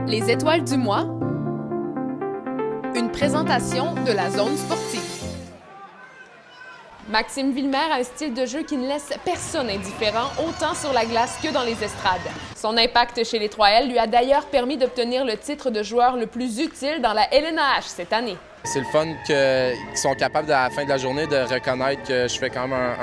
Les étoiles du mois, une présentation de la zone sportive. Maxime Villemer a un style de jeu qui ne laisse personne indifférent, autant sur la glace que dans les estrades. Son impact chez les 3L lui a d'ailleurs permis d'obtenir le titre de joueur le plus utile dans la LNH cette année. C'est le fun qu'ils sont capables, à la fin de la journée, de reconnaître que je fais quand même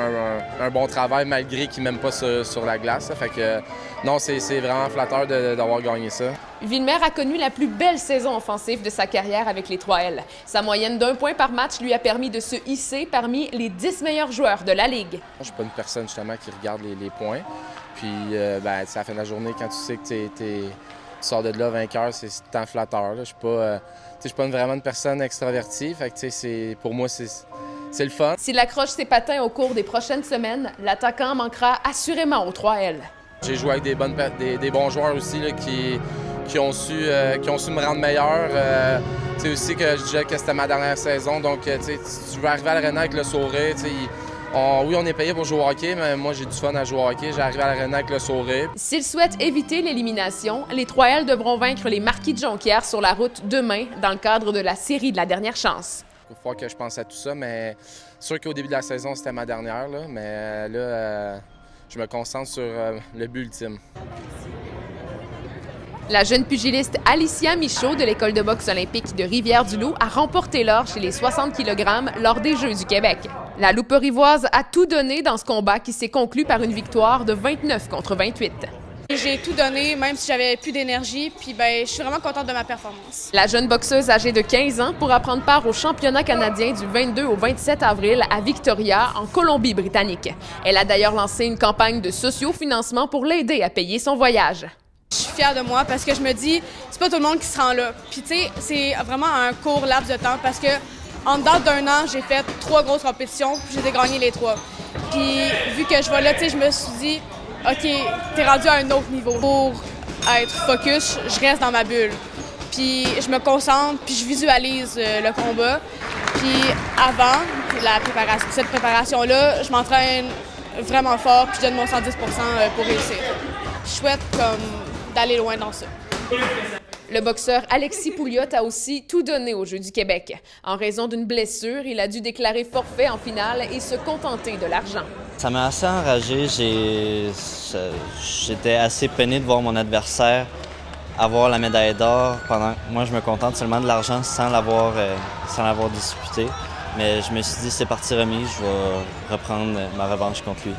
un bon travail malgré qu'ils ne m'aiment pas sur la glace. Fait que non, c'est vraiment flatteur d'avoir gagné ça. Villemer a connu la plus belle saison offensive de sa carrière avec les 3L. Sa moyenne d'1 point par match lui a permis de se hisser parmi les 10 meilleurs joueurs de la Ligue. Je ne suis pas une personne justement qui regarde les points. Puis à la fin de la journée, quand tu sais que tu sors de là vainqueur, c'est tant flatteur. Je ne suis pas vraiment une personne extravertie. Fait que, pour moi, c'est le fun. S'il accroche ses patins au cours des prochaines semaines, l'attaquant manquera assurément aux 3L. J'ai joué avec des bons joueurs aussi là, qui ont su me rendre meilleur. Aussi que je disais que c'était ma dernière saison. Donc, tu veux arriver à l'aréna avec le sourire. Oui, on est payé pour jouer au hockey, mais moi, j'ai du fun à jouer au hockey. J'arrive à l'aréna avec le sourire. S'ils souhaitent éviter l'élimination, les 3L devront vaincre les Marquis de Jonquière sur la route demain dans le cadre de la série de la dernière chance. Il faut que je pense à tout ça, mais c'est sûr qu'au début de la saison, c'était ma dernière. Là, mais là, je me concentre sur le but ultime. La jeune pugiliste Alicia Michaud de l'École de boxe olympique de Rivière-du-Loup a remporté l'or chez les 60 kg lors des Jeux du Québec. La Loupe-Rivoise a tout donné dans ce combat qui s'est conclu par une victoire de 29 contre 28. J'ai tout donné, même si j'avais plus d'énergie, puis je suis vraiment contente de ma performance. La jeune boxeuse âgée de 15 ans pourra prendre part au championnat canadien du 22 au 27 avril à Victoria, en Colombie-Britannique. Elle a d'ailleurs lancé une campagne de socio-financement pour l'aider à payer son voyage. Je suis fière de moi parce que je me dis, c'est pas tout le monde qui se rend là. Puis tu sais, c'est vraiment un court laps de temps parce que en dedans d'1 an, j'ai fait 3 grosses compétitions, puis j'ai gagné les 3. Puis vu que je vais là, tu sais, je me suis dit, OK, t'es rendu à un autre niveau. Pour être focus, je reste dans ma bulle. Puis je me concentre, puis je visualise le combat. Puis avant cette préparation-là, je m'entraîne vraiment fort, puis je donne mon 110 pour réussir. Je souhaite d'aller loin dans ça. Le boxeur Alexis Pouliot a aussi tout donné aux Jeux du Québec. En raison d'une blessure, il a dû déclarer forfait en finale et se contenter de l'argent. Ça m'a assez enragé. J'étais assez peiné de voir mon adversaire avoir la médaille d'or pendant que moi je me contente seulement de l'argent sans l'avoir disputé. Mais je me suis dit c'est parti remis, je vais reprendre ma revanche contre lui.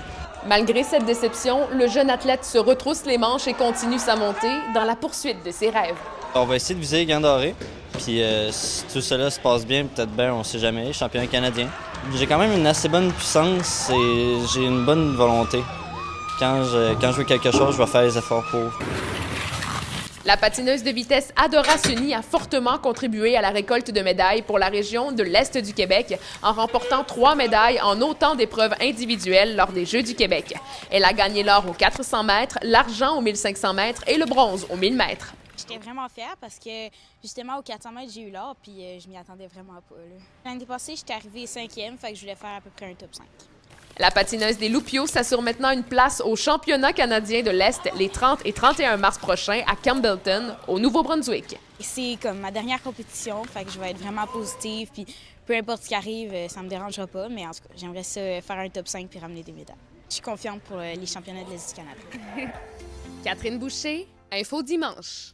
Malgré cette déception, le jeune athlète se retrousse les manches et continue sa montée dans la poursuite de ses rêves. On va essayer de viser les gants dorés. Puis si tout cela se passe bien, peut-être bien, on ne sait jamais, champion canadien. J'ai quand même une assez bonne puissance et j'ai une bonne volonté. Quand je veux quelque chose, je vais faire les efforts pour. La patineuse de vitesse Adora Suni a fortement contribué à la récolte de médailles pour la région de l'Est du Québec en remportant 3 médailles en autant d'épreuves individuelles lors des Jeux du Québec. Elle a gagné l'or aux 400 mètres, l'argent aux 1500 mètres et le bronze aux 1000 mètres. J'étais vraiment fière parce que justement aux 400 mètres, j'ai eu l'or puis je m'y attendais vraiment pas. L'année passée, j'étais arrivée 5e, fait que je voulais faire à peu près un top 5. La patineuse des Loupiaux s'assure maintenant une place au championnat canadien de l'Est les 30 et 31 mars prochains à Campbellton, au Nouveau-Brunswick. C'est comme ma dernière compétition, fait que je vais être vraiment positive, puis peu importe ce qui arrive, ça me dérangera pas, mais en tout cas, j'aimerais ça faire un top 5 puis ramener des médailles. Je suis confiante pour les championnats de l'Est du Canada. Catherine Boucher, Info Dimanche.